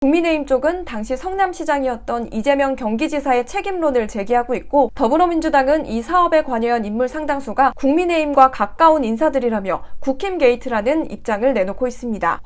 국민의힘 쪽은 당시 성남시장이었던 이재명 경기지사의 책임론을 제기하고 있고, 더불어민주당은 이 사업에 관여한 인물 상당수가 국민의힘과 가까운 인사들이라며 국힘 게이트라는 입장을 내놓고 있습니다.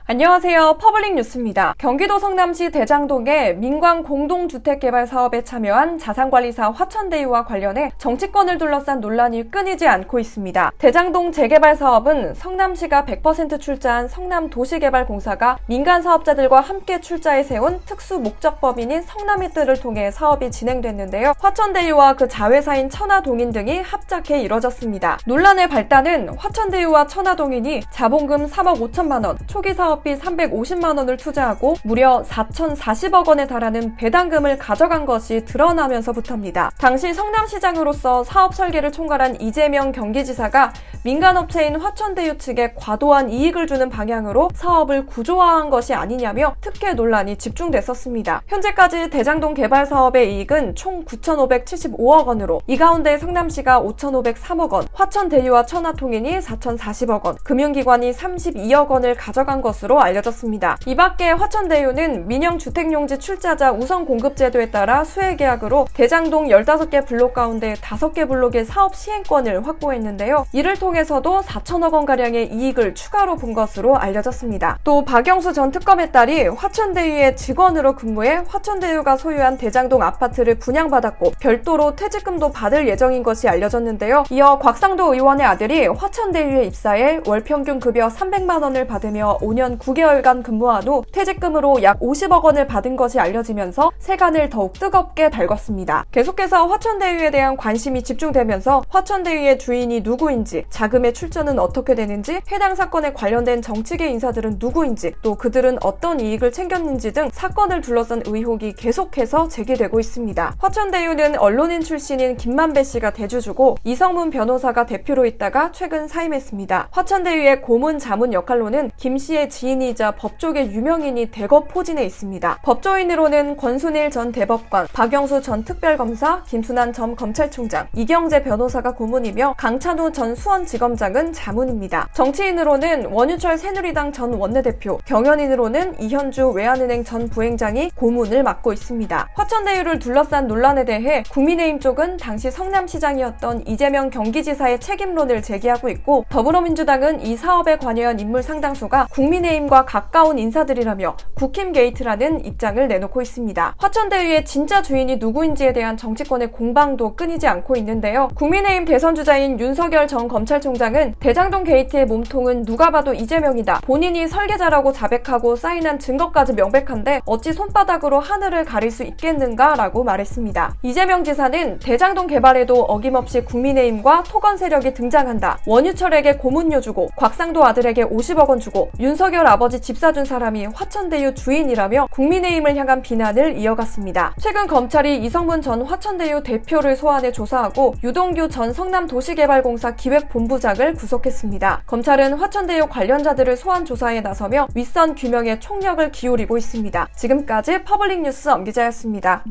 안녕하세요. 퍼블릭 뉴스입니다. 경기도 성남시 대장동의 민관 공동주택개발 사업에 참여한 자산관리사 화천대유와 관련해 정치권을 둘러싼 논란이 끊이지 않고 있습니다. 대장동 재개발 사업은 성남시가 100% 출자한 성남도시개발공사가 민간 사업자들과 함께 출자해 세운 특수 목적법인인 성남이뜰을 통해 사업이 진행됐는데요. 화천대유와 그 자회사인 천하동인 등이 합작해 이뤄졌습니다. 논란의 발단은 화천대유와 천하동인이 자본금 3억 5천만 원, 초기 사업비 350만 원을 투자하고 무려 4,040억 원에 달하는 배당금을 가져간 것이 드러나면서부터입니다. 당시 성남시장으로서 사업 설계를 총괄한 이재명 경기지사가 민간업체인 화천대유 측에 과도한 이익을 주는 방향으로 사업을 구조화한 것이 아니냐며 특혜 논란이 집중됐었습니다. 현재까지 대장동 개발 사업의 이익은 총 9,575억 원으로 이 가운데 성남시가 5,503억 원, 화천대유와 천하통인이 4,040억 원, 금융기관이 32억 원을 가져간 것으로 알려졌습니다. 이 밖에 화천대유는 민영주택용지 출자자 우선 공급제도에 따라 수혜계약으로 대장동 15개 블록 가운데 5개 블록의 사업 시행권을 확보했는데요. 이를 통해서도 4천억 원가량의 이익을 추가로 본 것으로 알려졌습니다. 또 박영수 전 특검의 딸이 화천대유의 직원으로 근무해 화천대유가 소유한 대장동 아파트를 분양받았고 별도로 퇴직금도 받을 예정인 것이 알려졌는데요. 이어 곽상도 의원의 아들이 화천대유에 입사해 월 평균 급여 300만 원을 받으며 5년 9개월간 근무한 후 퇴직금으로 약 50억 원을 받은 것이 알려지면서 세간을 더욱 뜨겁게 달궜습니다. 계속해서 화천대유에 대한 관심이 집중되면서 화천대유의 주인이 누구인지, 자금의 출처는 어떻게 되는지, 해당 사건에 관련된 정치계 인사들은 누구인지, 또 그들은 어떤 이익을 챙겼는지 등 사건을 둘러싼 의혹이 계속해서 제기되고 있습니다. 화천대유는 언론인 출신인 김만배 씨가 대주주고 이성문 변호사가 대표로 있다가 최근 사임했습니다. 화천대유의 고문 자문 역할로는 김 씨의 지인이자 법조계 유명인이 대거 포진해 있습니다. 법조인으로는 권순일 전 대법관, 박영수 전 특별검사, 김순환 전 검찰총장, 이경재 변호사가 고문이며 강찬우 전 수원지검장은 자문입니다. 정치인으로는 원유철 새누리당 전 원내대표, 경연인으로는 이현주 외환은행 전 부행장이 고문을 맡고 있습니다. 화천대유를 둘러싼 논란에 대해 국민의힘 쪽은 당시 성남시장이었던 이재명 경기지사의 책임론을 제기하고 있고, 더불어민주당은 이 사업에 관여한 인물 상당수가 국민의힘과 가까운 인사들이라며 국힘 게이트라는 입장을 내놓고 있습니다. 화천대유의 진짜 주인이 누구인지에 대한 정치권의 공방도 끊이지 않고 있는데요. 국민의힘 대선주자인 윤석열 전 검찰총장은 대장동 게이트의 몸통은 누가 봐도 이재명이다. 본인이 설계자라고 자백하고 사인한 증거까지 명백한데 어찌 손바닥으로 하늘을 가릴 수 있겠는가 라고 말했습니다. 이재명 지사는 대장동 개발에도 어김없이 국민의힘과 토건 세력이 등장한다. 원유철에게 고문료 주고 곽상도 아들에게 50억 원 주고 윤석열 아버지 집 사준 사람이 화천대유 주인이라며 국민의힘을 향한 비난을 이어갔습니다. 최근 검찰이 이성문 전 화천대유 대표를 소환해 조사하고 유동규 전 성남도시개발공사 기획본부장을 구속했습니다. 검찰은 화천대유 관련자들을 소환 조사에 나서며 윗선 규명에 총력을 기울이고 있습니다. 지금까지 퍼블릭 뉴스 엄기자였습니다.